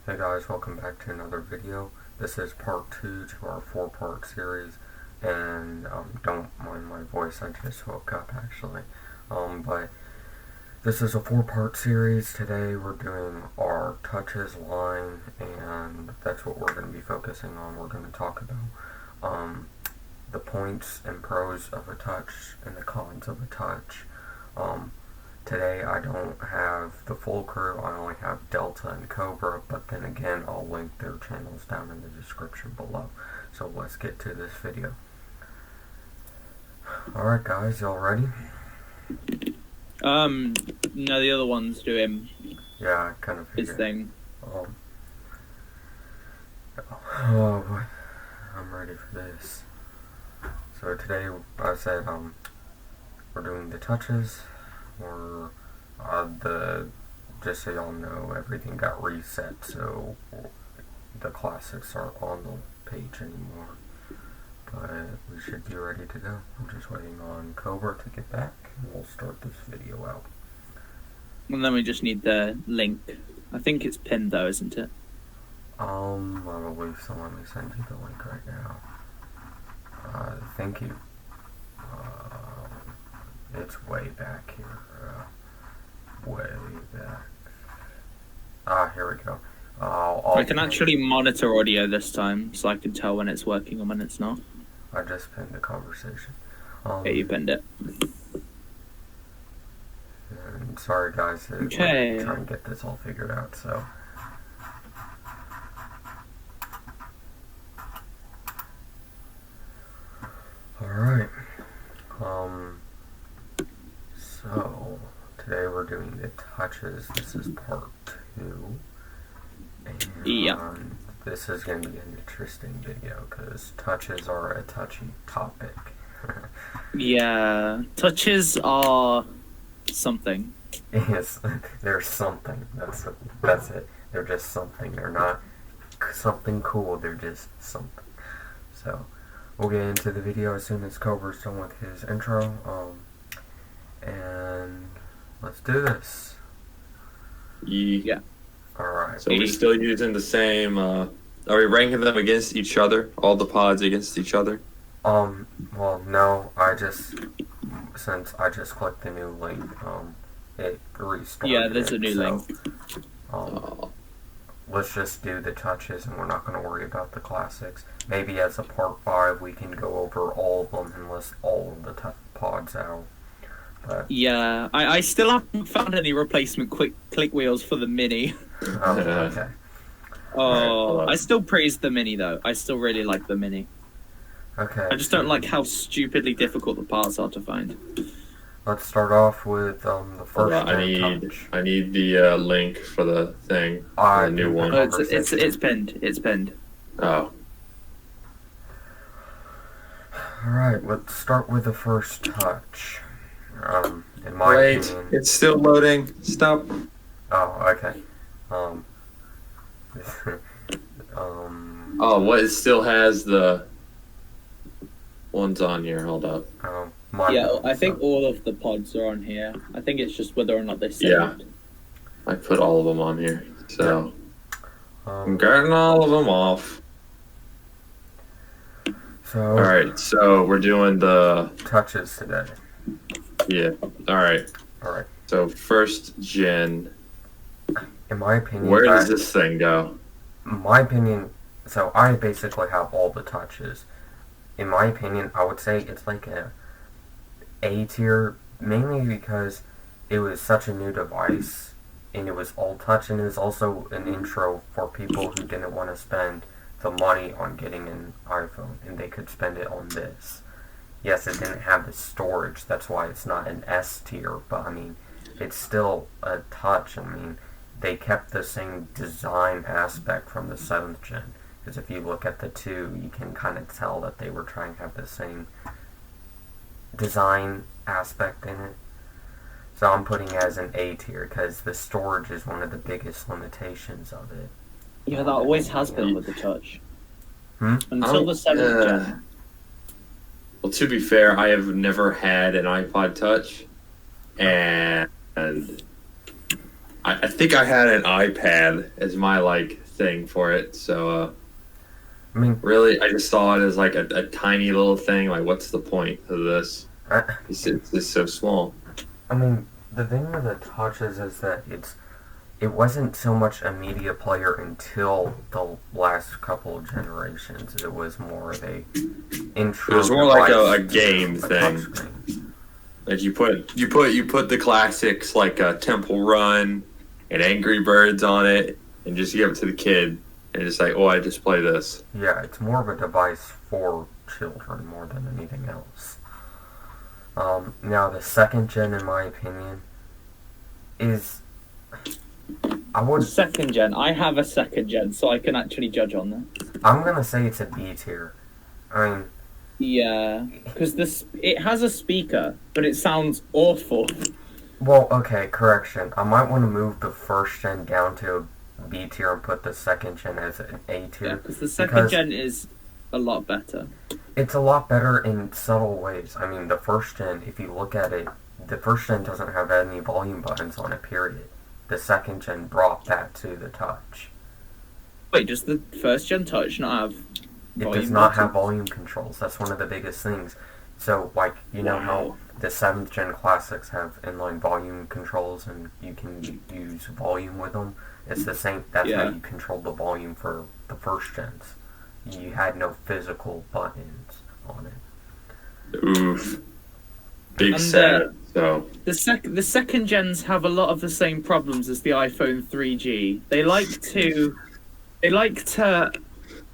Hey guys, welcome back to another video. This is part 2 to our 4-part series, and don't mind my voice, I just woke up actually. But this is a 4-part series. Today we're doing our touches line, and that's what we're going to be focusing on. We're going to talk about the points and pros of a touch and the cons of a touch. Today I don't have the full crew, I only have Delta and Cobra, but then again I'll link their channels down in the description below. So let's get to this video. Alright guys, y'all ready? No, the other one's doing Yeah, I kind of figured. his thing. Oh boy, I'm ready for this. So today I said we're doing the touches. Or just so y'all know, everything got reset, so the classics aren't on the page anymore. But we should be ready to go. I'm just waiting on Cobra to get back, and we'll start this video out. And then we just need the link. I think it's pinned though, isn't it? I believe so. Let me send you the link right now. Thank you. It's way back here. Way back. Here we go. I can actually monitor audio this time, so I can tell when it's working and when it's not. I just pinned the conversation. Okay, you pinned it. And sorry guys, Okay. I'm trying to get this all figured out, so. Alright. So, today we're doing the touches. This is part 2. And Yeah. this is going to be an interesting video because touches are a touchy topic. Yeah, touches are something. Yes, they're something. That's it. They're just something. They're not something cool. They're just something. So, we'll get into the video as soon as Cobra's done with his intro. And let's do this. Yeah. Alright. So we're still using the same, are we ranking them against each other? All the pods against each other? Well, no, since I just clicked the new link, it restarted. Yeah, there's a new link. Let's just do the touches, and we're not going to worry about the classics. Maybe as a part 5, we can go over all of them and list all of the pods out. But, Yeah, I still haven't found any replacement click wheels for the Mini. okay. Oh, Right. I still praise the Mini though. I still really like the Mini. Okay. I just don't like how stupidly difficult the parts are to find. Let's start off with the Hold first on, touch. I need the link for the thing, for the new one. Oh, it's pinned. It's pinned. Oh. Alright, let's start with the first touch. In my Wait, opinion... it's still loading. Stop. Oh, okay. Oh, what? It still has the ones on here. Hold up. Yeah, I think all of the pods are on here. I think it's just whether or not they saved. Yeah. I put all of them on here. So, I'm So, getting all of them off. Alright, so we're doing the... touches today. Yeah. Alright. Alright. So, first gen. In my opinion... Where does this thing go? My opinion... So, I basically have all the touches. In my opinion, I would say it's like A tier, mainly because it was such a new device, and it was all touch, and it was also an intro for people who didn't want to spend the money on getting an iPhone, and they could spend it on this. Yes, it didn't have the storage, that's why it's not an S tier, but I mean, it's still a touch. I mean, they kept the same design aspect from the 7th gen, because if you look at the 2, you can kind of tell that they were trying to have the same design aspect in it. So I'm putting it as an A tier, because the storage is one of the biggest limitations of it. Yeah, that always has been with the touch. Hmm? Until the 7th gen. Well, to be fair, I have never had an iPod Touch, and I think I had an iPad as my like thing for it. So I mean, really, I just saw it as like a tiny little thing. Like, what's the point of this? I, It's just so small. I mean, the thing with the touches is that it wasn't so much a media player until the last couple of generations. It was more of a intro. It was more like a device, game a thing. touchscreen. Like you put the classics like Temple Run and Angry Birds on it, and just give it to the kid, and just like, oh, I just play this. Yeah, it's more of a device for children more than anything else. Now the second gen, in my opinion, is I would Second gen. I have a second gen, so I can actually judge on that. I'm gonna say it's a B tier. I mean, Yeah, because it has a speaker, but it sounds awful. well, okay, correction. I might want to move the first gen down to a B tier and put the second gen as an A Yeah, tier. because the second Because- gen is a lot better. It's a lot better in subtle ways. I mean, the first gen, if you look at it, the first gen doesn't have any volume buttons on it, period. The second gen brought that to the touch. Wait, does the first gen touch not have It volume does not have buttons? volume controls. That's one of the biggest things. So, like, you know how the 7th gen classics have inline volume controls and you can use volume with them? It's the same. That's how Yeah. you control the volume for the first gens. You had no physical buttons on it. Oof. Big And, sad. So The second gens have a lot of the same problems as the iPhone 3G. They like to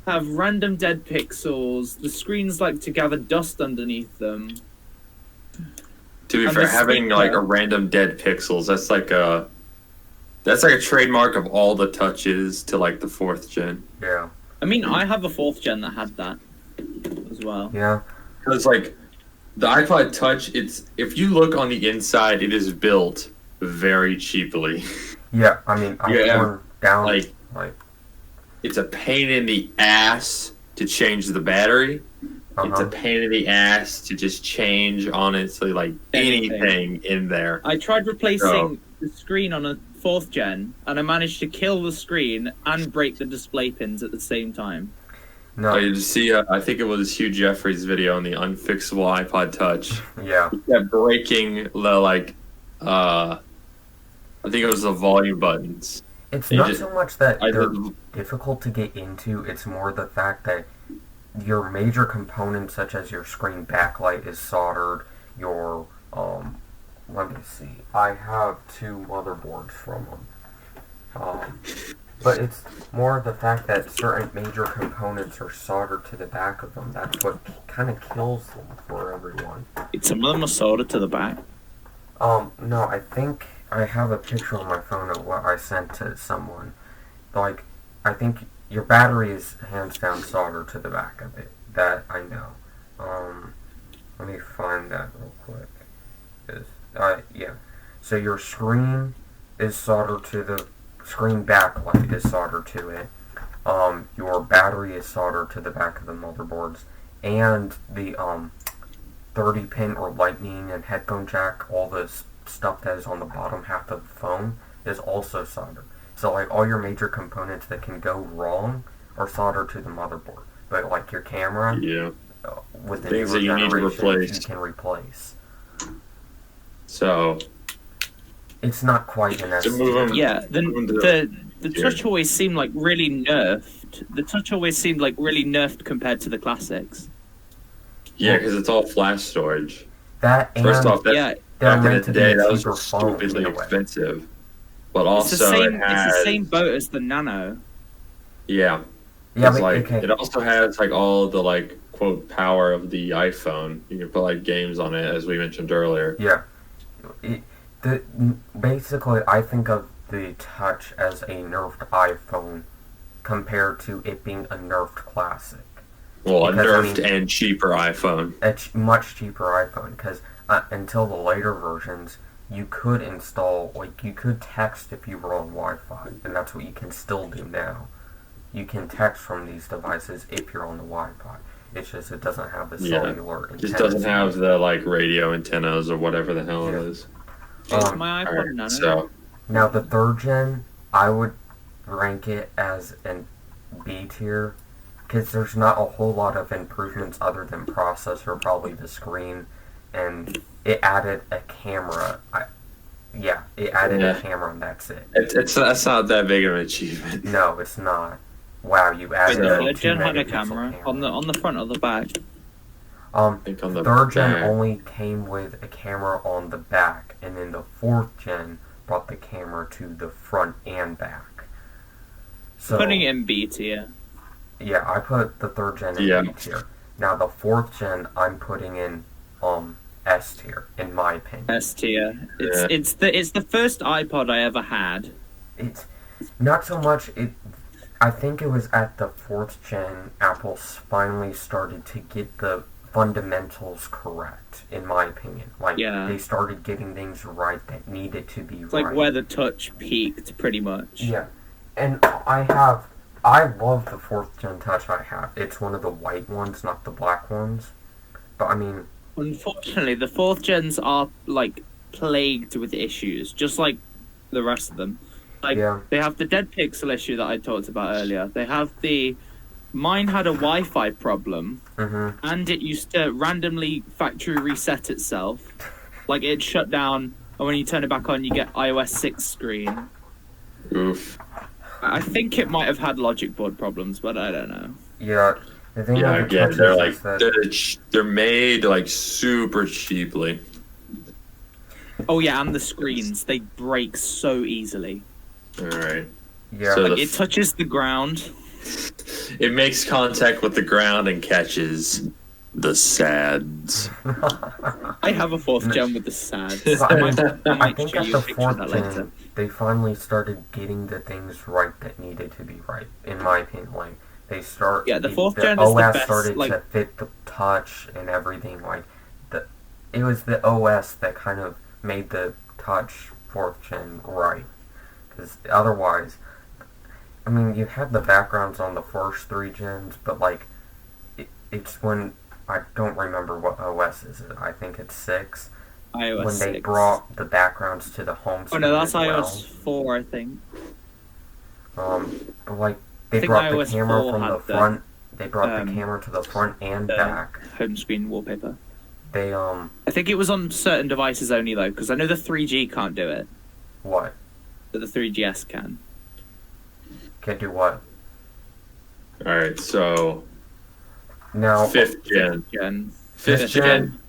have random dead pixels. The screens like to gather dust underneath them. to be And fair, the having like speaker- a random dead pixels, that's like a trademark of all the touches to like the 4th gen. Yeah. I mean, I have a 4th gen that had that as well. Yeah. Because like the iPod Touch, it's if you look on the inside, it is built very cheaply. Yeah. I mean, I Yeah, torn down. like it's a pain in the ass to change the battery. It's a uh-huh. pain in the ass to just change honestly like anything in there. I tried replacing Oh. the screen on a 4th gen, and I managed to kill the screen and break the display pins at the same time. No. You see, I think it was Hugh Jeffrey's video on the unfixable iPod Touch. Yeah. He kept breaking the I think it was the volume buttons. It's You not just- so much that I they're did- difficult to get into, it's more the fact that your major components such as your screen backlight is soldered, your let me see. I have 2 motherboards from them. But it's more the fact that certain major components are soldered to the back of them. That's what kind of kills them for everyone. Some of them are soldered to the back. No, I think I have a picture on my phone of what I sent to someone. Like, I think your battery is hands down soldered to the back of it. That I know. Let me find that real quick. Yeah. So your screen is soldered to the screen backlight is soldered to it. Your battery is soldered to the back of the motherboards, and the 30 pin or lightning and headphone jack, all this stuff that is on the bottom half of the phone is also soldered. So like all your major components that can go wrong are soldered to the motherboard. But like your camera, Yeah. with the Things newer that you need to generation, replace. you can replace. So It's not quite an S To move 'em- Yeah, the Yeah. touch always seemed like really nerfed. The touch always seemed like really nerfed compared to the classics. yeah, because it's all flash storage. That and First off, that, Yeah, they're back meant in to the be day, a that was cheaper phone stupidly in a way. expensive. But it's the also, same. it has It's the same boat as the Nano. yeah. Yeah, It's but like okay. it also has like all the like quote power of the iPhone. You can put like games on it, as we mentioned earlier. Yeah. Basically, I think of the Touch as a nerfed iPhone compared to it being a nerfed classic. Well, a Because, I nerfed mean- and cheaper iPhone. A much cheaper iPhone, because until the later versions, you could install, like, you could text if you were on Wi-Fi, and that's what you can still do now. You can text from these devices if you're on the Wi-Fi. It's just it doesn't have the Yeah. cellular It just antennas. doesn't have the like radio antennas or whatever the hell it Yeah. is. It's Um, my iPod Alright, Nano. so Now the third gen, I would rank it as an B tier because there's not a whole lot of improvements other than processor, probably the screen, and it added a camera. It added a camera and that's it. That's not that big of an achievement. No, it's not. Wow, you Wait, added the a third gen had a 2 megapixel camera on the front or the back. I think on the Third gen back. only came with a camera on the back, and then the fourth gen brought the camera to the front and back. So Putting it in B tier. yeah, I put the third gen in B tier. Now the fourth gen I'm putting in S tier, in my opinion. S tier. It's the first iPod I ever had. It's not so much I think it was at the fourth gen Apple finally started to get the fundamentals correct, in my opinion. Like they started getting things right that needed to be It's right. like where the touch peaked, pretty much. Yeah. And I love the fourth gen touch I have. It's one of the white ones, not the black ones. But I mean, Unfortunately, the fourth gens are like plagued with issues, just like the rest of them. Like they have the dead pixel issue that I talked about earlier. They have mine had a Wi-Fi problem, and it used to randomly factory reset itself. Like it shut down, and when you turn it back on, you get iOS 6 screen. Oof. I think it might have had logic board problems, but I don't know. yeah. The thing Yeah, with the again, touches they're like is that they're made like super cheaply. Oh yeah, and the screens, they break so easily. All right. yeah, So Like it touches the ground. It makes contact with the ground and catches the sads. I have a fourth gen with the SAD. But I might think show at you a the picture fourth of that later. gen, they finally started getting the things right that needed to be right, in my opinion. Like, The fourth gen is the OS best, started like- to fit the touch and everything. Like, it was the OS that kind of made the touch fourth gen right. Because otherwise, I mean, you had the backgrounds on the first 3 gens, but like, it's when, I don't remember what OS is it. I think it's 6. iOS When 6. they brought the backgrounds to the home Oh screen no, that's as well. iOS 4, I think. But like, they think brought the iOS camera 4 from the had the, front. They brought the camera to the front and the back. home screen wallpaper. They I think it was on certain devices only though, because I know the 3G can't do it, what? but the 3GS can. Can do what? All right, so Now, fifth gen. Fifth gen.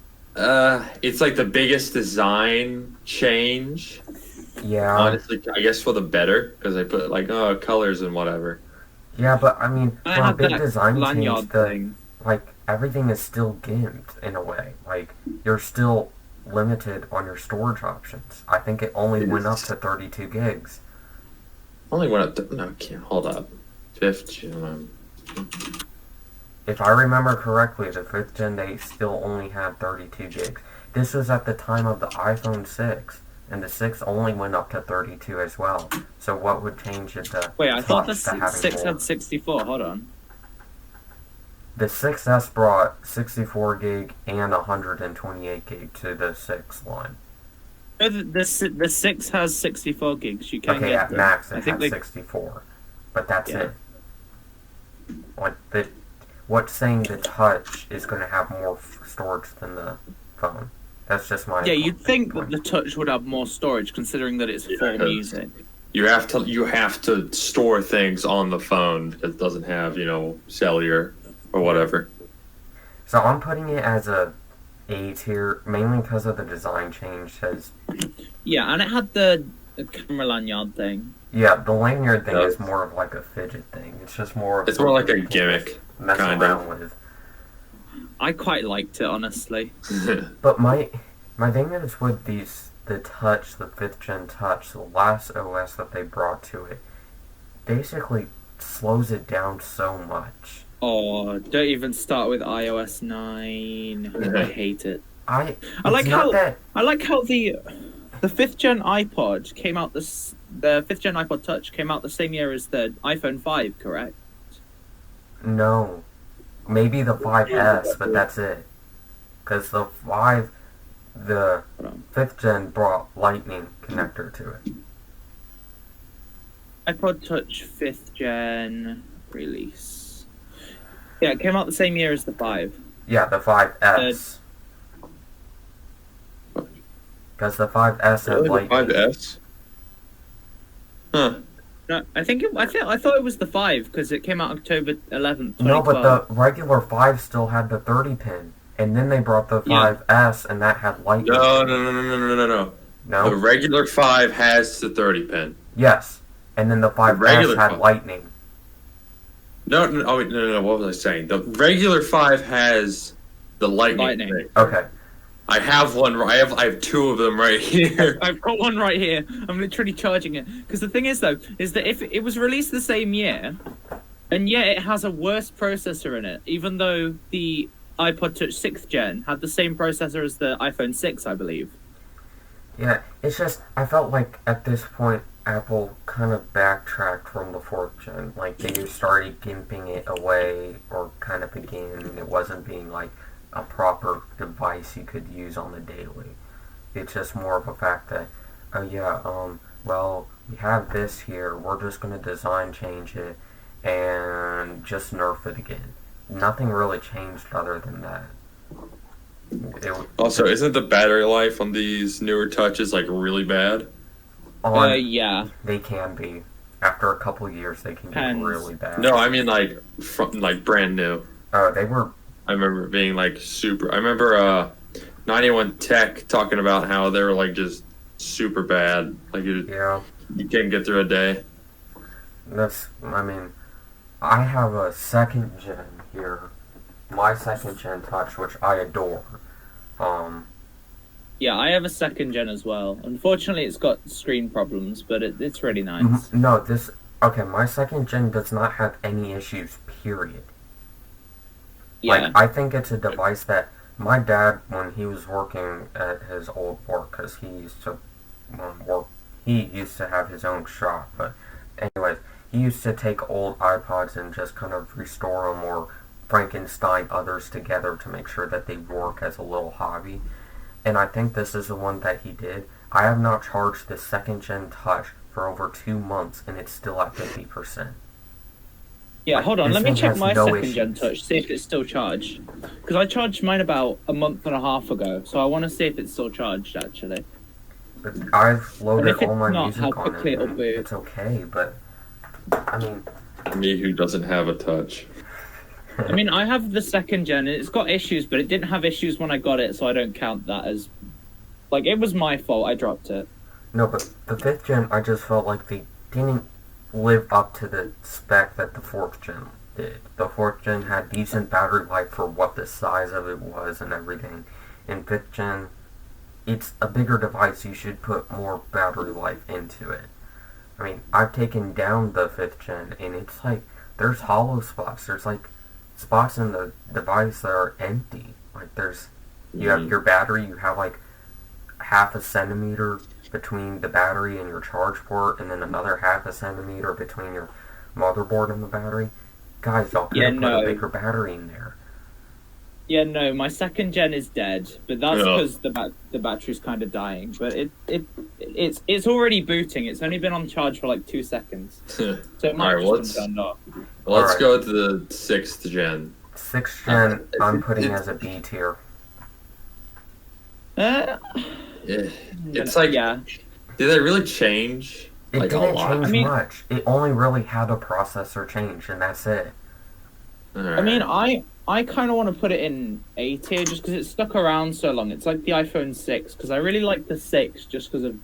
It's like the biggest design change. Yeah, Honestly, I guess for the better because they put like colors and whatever. yeah, but I mean, I for a had big that design change, lanyard thing. like everything is still gimped in a way. Like you're still limited on your storage options. I think it only It went up is. to 32 gigs. Only went up to hold up. Fifth gen. If I remember correctly, the 5th gen, they still only had 32 gigs. This was at the time of the iPhone 6, and the 6 only went up to 32 as well. So what would change it to Wait, I thought the touch to having 6 more? had 64. Hold on. The 6S brought 64 gig and 128 gig to the 6 line. No, the 6 has 64 gigs. You can Okay, get at them. max I it think had they 64. But that's Yeah. it. Like, what's saying the touch is going to have more storage than the phone? That's just my Yeah, you'd think that point. the Touch would have more storage, considering that it's Yeah, for 'cause- music. You have to store things on the phone because it doesn't have cellular or whatever. So I'm putting it as a tier, mainly because of the design change. Cause, Yeah, and it had the camera lanyard thing. yeah, the lanyard thing Yeah. is more of like a fidget thing. It's just more of It's more like a something you can gimmick, mess kinda. around with. I quite liked it, honestly. But my thing is with the touch, the 5th gen touch, the last OS that they brought to it, basically slows it down so much. Oh, don't even start with iOS 9. I hate it. I like it's not how- that I like how the 5th gen iPod came out the 5th gen iPod Touch came out the same year as the iPhone 5, correct? no, maybe the 5S, but that's it. Because the Hold on. 5th gen brought Lightning connector to it. iPod Touch 5th gen release. Yeah, it came out the same year as the 5. Yeah, the 5S. Because the 5S had Really? lightning. 5S? Huh. No, I thought it was the 5 because it came out October 11th, 2012. No, but the regular 5 still had the 30 pin. And then they brought the 5S and that had lightning. No. No? The regular 5 has the 30 pin. Yes. And then the 5S regular had 5. lightning. No. What was I saying? The regular 5 has the lightning. Thing. Okay. I have one. I have 2 of them right here. I've got one right here. I'm literally charging it. Because the thing is, though, is that if it was released the same year, and yet it has a worse processor in it, even though the iPod Touch 6th gen had the same processor as the iPhone 6, I believe. Yeah, it's just, I felt like at this point, Apple kind of backtracked from the 4th gen. Like, they just started gimping it away, or kind of again, and it wasn't being, like, a proper device you could use on the daily. It's just more of a fact that, oh yeah, well, we have this here, we're just gonna design change it, and just nerf it again. Nothing really changed other than that. Also, isn't the battery life on these newer touches like really bad? Yeah. They can be. After a couple years, they can get really bad. No, I mean like brand new. Oh, they were. I remember being like super. I remember 91 Tech talking about how they were like just super bad. Like you can't get through a day. I mean, I have a 2nd gen here. My 2nd gen touch, which I adore. Yeah, I have a 2nd gen as well. Unfortunately, it's got screen problems, but it's really nice. No, my 2nd gen does not have any issues, period. Yeah. Like, I think it's a device that my dad, when he was working at his old work, because he used to have his own shop, but anyways, he used to take old iPods and just kind of restore them or Frankenstein others together to make sure that they work as a little hobby. And I think this is the one that he did. I have not charged the 2nd gen touch for over 2 months, and it's still at 50%. Yeah, hold on. Let me check my no 2nd gen touch, see if it's still charged. Because I charged mine about a month and a half ago, so I want to see if it's still charged, actually. But I've loaded all my not, music on it. It'll boot. It's okay, but I mean, me who doesn't have a touch. I mean, I have the 2nd gen, and it's got issues, but it didn't have issues when I got it, so I don't count that as... Like, it was my fault, I dropped it. No, but the 5th gen, I just felt like they didn't live up to the spec that the 4th gen did. The 4th gen had decent battery life for what the size of it was and everything. In 5th gen, it's a bigger device, you should put more battery life into it. I mean, I've taken down the 5th gen, and it's like, there's hollow spots. There's like spots in the device that are empty. Like you have your battery, you have like half a centimeter between the battery and your charge port, and then another half a centimeter between your motherboard and the battery. Guys, y'all could have put a bigger battery in there. Yeah, no, my 2nd gen is dead, but that's because the battery's kind of dying. But it's already booting. It's only been on charge for like 2 seconds, so it might just turned off. Let's go to the 6th gen. 6th gen, I'm putting as a B tier. It's like, did they really change? It like didn't a lot? change much. It only really had a processor change, and that's it. Right. I mean, I kind of want to put it in A tier just because it's stuck around so long. It's like the iPhone 6, because I really like the 6 just because of...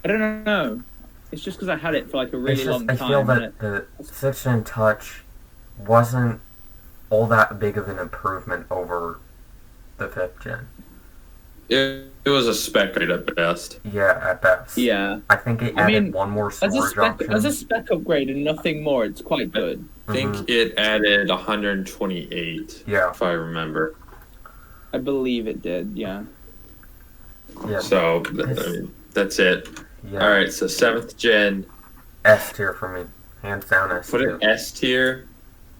I don't know. It's just because I had it for like a really long time. I feel that the 6th gen touch wasn't all that big of an improvement over the 5th gen. It was a spec upgrade at best. Yeah, at best. Yeah. I think it added one more storage option. As a spec upgrade and nothing more, it's quite good. I think it added 128. Yeah. If I remember. I believe it did, yeah. Yeah. So, I mean, that's it. Yeah. Alright, so 7th gen. S tier for me. Hands down S tier. Put it S tier.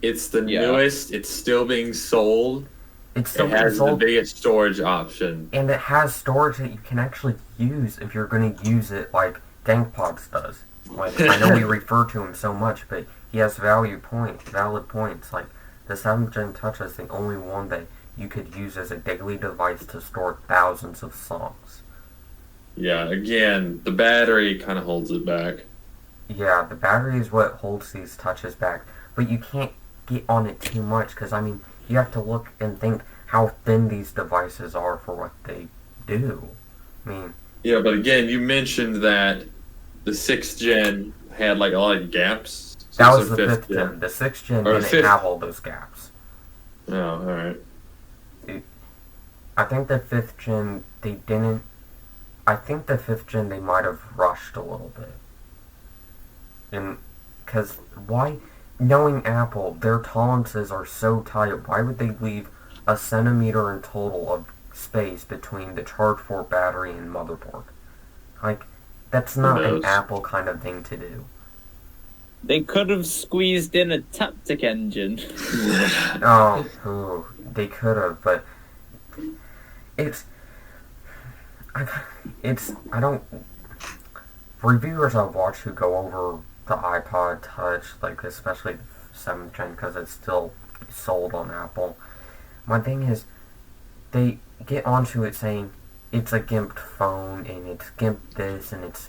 It's the newest. It's still being sold. It has the biggest storage option. And it has storage that you can actually use if you're going to use it like DankPods does. Like, I know we refer to him so much, but he has valid points. Like, the 7th Gen Touch is the only one that you could use as a daily device to store thousands of songs. Yeah, again, the battery kind of holds it back. Yeah, the battery is what holds these touches back, but you can't get on it too much, because, I mean, you have to look and think how thin these devices are for what they do. I mean... Yeah, but again, you mentioned that the 6th Gen had, like, a lot of gaps. So that was the 5th Gen. The 6th Gen didn't have all those gaps. Oh, alright. I think the 5th Gen, they didn't... I think the 5th Gen, they might have rushed a little bit. And... Because, why... Knowing Apple, their tolerances are so tight, why would they leave a centimeter in total of space between the charge port, battery, and motherboard? Like, that's not an Apple kind of thing to do. They could have squeezed in a Taptic engine. They could have, but I don't... Reviewers I've watched who go over the iPod Touch, like especially the 7th Gen, because it's still sold on Apple. My thing is, they get onto it saying it's a gimped phone, and it's gimped this, and it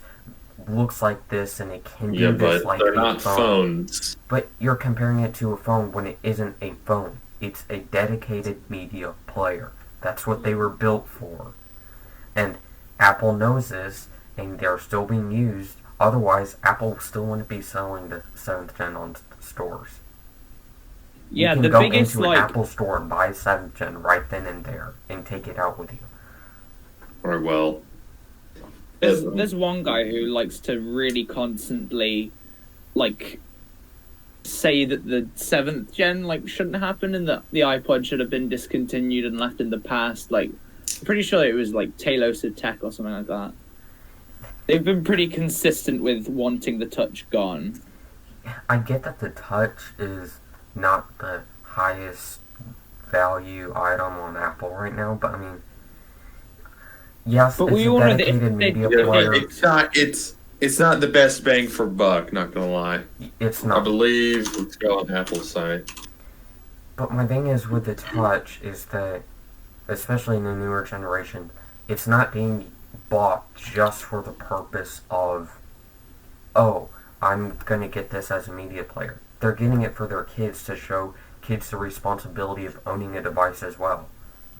looks like this, and it can do this like a phone. Yeah, but they're not phones. But you're comparing it to a phone when it isn't a phone. It's a dedicated media player. That's what they were built for. And Apple knows this, and they're still being used. Otherwise, Apple still wouldn't be selling the 7th Gen on stores. Yeah, you can go into an Apple store and buy 7th Gen right then and there, and take it out with you. Or, well... There's one guy who likes to really constantly, like, say that the 7th Gen, like, shouldn't happen, and that the iPod should have been discontinued and left in the past. Like, I'm pretty sure it was, like, Talos of Tech or something like that. They've been pretty consistent with wanting the Touch gone. I get that the Touch is not the highest value item on Apple right now, but I mean, yes, but it's a dedicated media player. It's not the best bang for buck, not gonna lie. It's not. I believe, let's go on Apple's site. But my thing is with the Touch is that, especially in the newer generation, it's not being bought just for the purpose of, oh, I'm going to get this as a media player. They're getting it for their kids to show kids the responsibility of owning a device as well.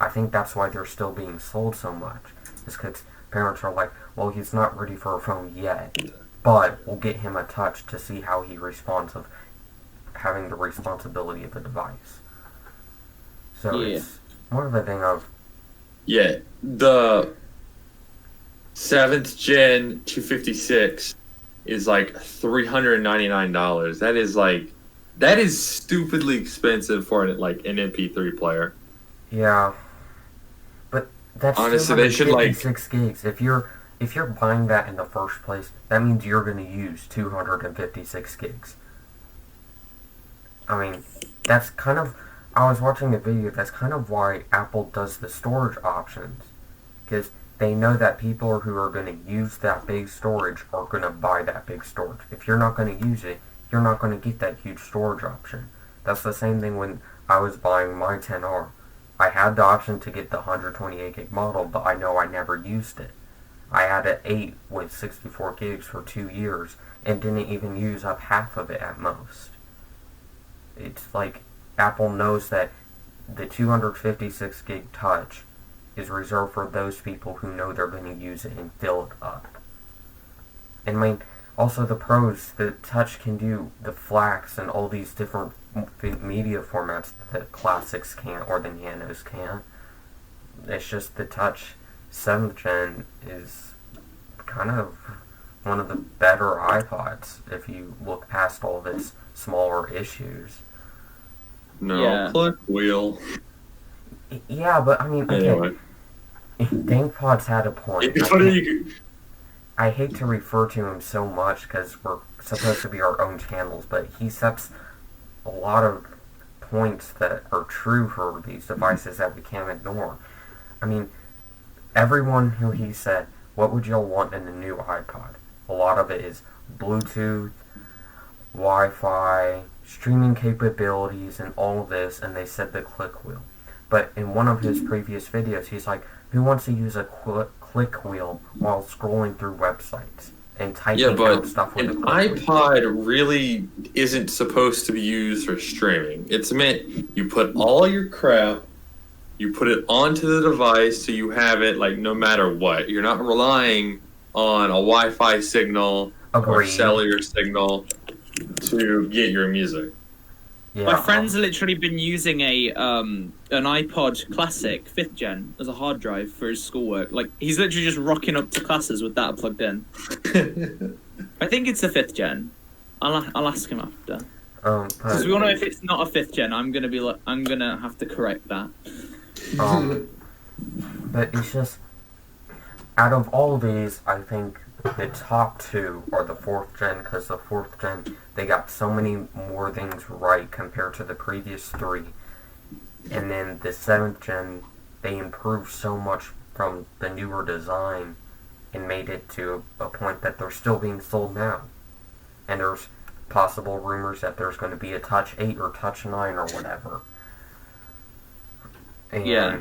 I think that's why they're still being sold so much. Is because parents are like, well, he's not ready for a phone yet, but we'll get him a Touch to see how he responds of having the responsibility of a device. So it's more of a thing of... Yeah, the 7th Gen 256 is like $399. That is stupidly expensive for an MP3 player. Yeah, but that's honestly they should 6 gigs. If you're buying that in the first place, that means you're going to use 256 gigs. I mean, that's kind of... I was watching a video. That's kind of why Apple does the storage options, because they know that people who are going to use that big storage are going to buy that big storage. If you're not going to use it, you're not going to get that huge storage option. That's the same thing when I was buying my 10R. I had the option to get the 128 gig model, but I know I never used it. I had an 8 with 64 gigs for 2 years and didn't even use up half of it at most. It's like Apple knows that the 256 gig Touch is reserved for those people who know they're going to use it and fill it up. And I mean, also the pros, the Touch can do the FLACs and all these different media formats that the Classics can't or the Nanos can't. It's just the Touch 7th Gen is kind of one of the better iPods if you look past all of its smaller issues. No, click wheel. Yeah, but I mean, okay. Anyway. DankPod's had a point. I hate to refer to him so much because we're supposed to be our own channels, but he sets a lot of points that are true for these devices that we can't ignore. I mean, everyone who he said, what would y'all want in the new iPod? A lot of it is, Bluetooth, Wi-Fi, streaming capabilities, and all of this, and they said the click wheel. But in one of his previous videos, he's like, who wants to use a click wheel while scrolling through websites and typing out stuff with a click wheel? iPod really isn't supposed to be used for streaming. It's meant you put all your crap, you put it onto the device so you have it like no matter what. You're not relying on a Wi-Fi signal or cellular signal to get your music. Yeah. My friend's literally been using an iPod Classic 5th gen as a hard drive for his schoolwork. Like, he's literally just rocking up to classes with that plugged in. I think it's a 5th gen. I'll ask him after. Because we all know if it's not a 5th gen, I'm gonna have to correct that. But it's just, out of all these, I think the top two are the 4th gen, because the 4th gen, they got so many more things right compared to the previous 3. And then the 7th gen, they improved so much from the newer design and made it to a point that they're still being sold now. And there's possible rumors that there's going to be a Touch 8 or Touch 9 or whatever. And yeah.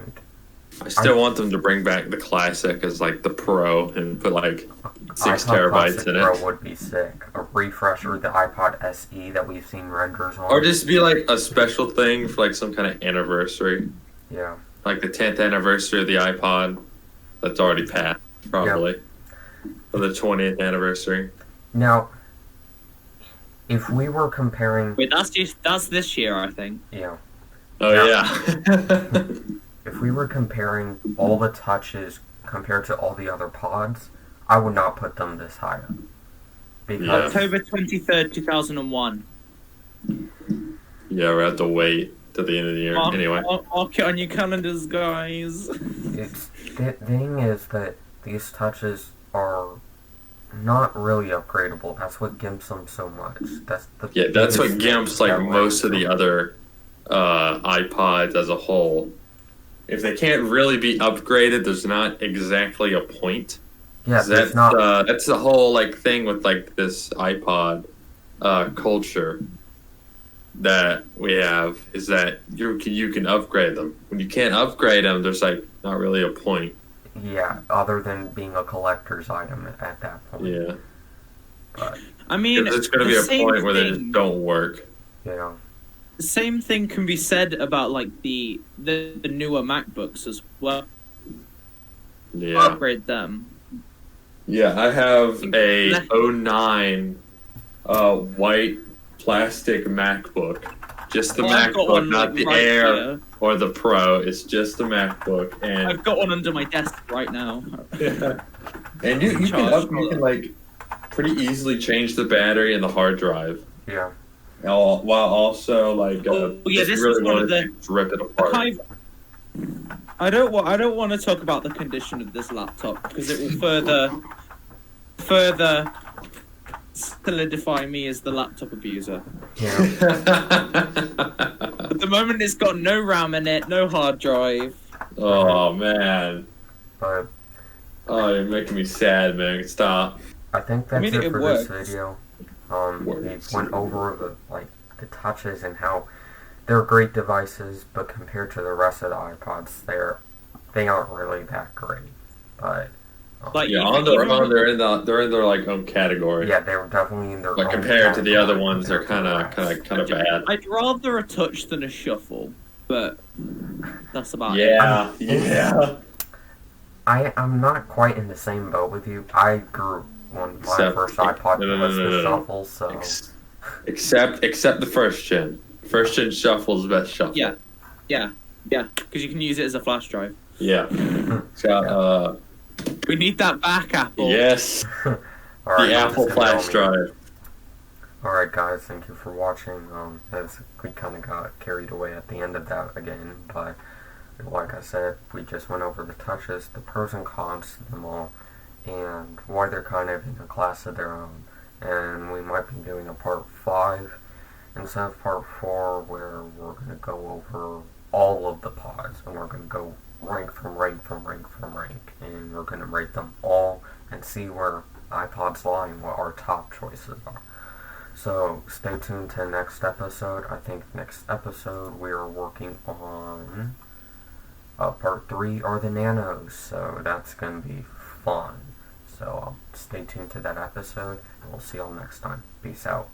I still want them to bring back the Classic as like the Pro and put like 6 terabytes in it. Pro would be sick. A refresher, the iPod SE that we've seen renders on. Or just be like a special thing for like some kind of anniversary. Yeah. Like the 10th anniversary of the iPod. That's already passed, probably. Yep. For the 20th anniversary. Now, if we were comparing... Wait, that's this year, I think. Yeah. Oh, yeah. If we were comparing all the touches compared to all the other pods, I would not put them this high up. Because October 23rd, 2001. Yeah, we have to wait to the end of the year. Anyway. Mark it on your calendars, guys. The thing is that these touches are not really upgradable. That's what gimps them so much. That's what gimps like most of the other iPods as a whole. If they can't really be upgraded, there's not exactly a point. Yeah, that's the whole like thing with like this iPod culture that we have, is that you can upgrade them. When you can't upgrade them, there's like not really a point. Yeah, other than being a collector's item at that point. Yeah. But I mean, it's going to be a point where they just don't work. Yeah. The same thing can be said about like the newer MacBooks as well. Yeah. Upgrade them. Yeah, I have a 09 white plastic MacBook. Just the MacBook, not the Air here. Or the Pro. It's just the MacBook. And I've got one under my desk right now. Yeah. And you can like pretty easily change the battery and the hard drive. Yeah. While also like this really is one of the rip it apart. I don't want to talk about the condition of this laptop because it will further solidify me as the laptop abuser. Yeah. At the moment, it's got no RAM in it, no hard drive. Oh man. But you're making me sad, man. Stop. I think that's it for this video. We went over the touches and how they're great devices, but compared to the rest of the iPods, they aren't really that great. But they're in their like own category. Yeah, they're definitely in their own. But compared to the other ones, they're kind of bad. I'd rather a touch than a shuffle, but that's about it. Yeah. I'm not quite in the same boat with you. I grew when my first iPod was the shuffle, so. Except the first gen. First gen shuffle is the best shuffle. Yeah, because you can use it as a flash drive. Yeah. It's got, we need that back, Apple. Yes. Right, the Apple flash drive. Alright guys, thank you for watching. As we kind of got carried away at the end of that again, but like I said, we just went over the touches, the pros and cons to them all, and why they're kind of in a class of their own. And we might be doing a part 5 instead of part 4, where we're going to go over all of the pods, and we're going to go rank from rank, and we're going to rate them all and see where iPod Slime what our top choices are. So stay tuned to next episode. I think next episode we're working on part 3 are the Nanos, so that's going to be fun. So stay tuned to that episode, and we'll see y'all next time. Peace out.